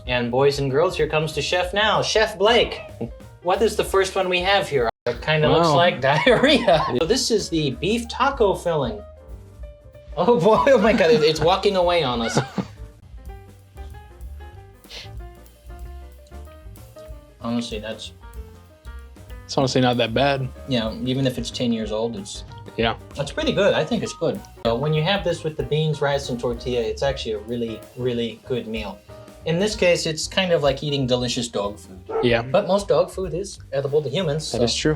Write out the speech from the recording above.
And boys and girls, here comes the chef now, Chef Blake. What is the first one we have here? It kind of looks like diarrhea. So this is the beef taco filling. Oh boy, oh my God, it's walking away on us. Honestly, it's honestly not that bad. Yeah, even if it's 10 years old, it's pretty good. I think it's good. So when you have this with the beans, rice, and tortilla, it's actually a really, really good meal. In this case, it's kind of like eating delicious dog food. Yeah. But most dog food is edible to humans. That is true.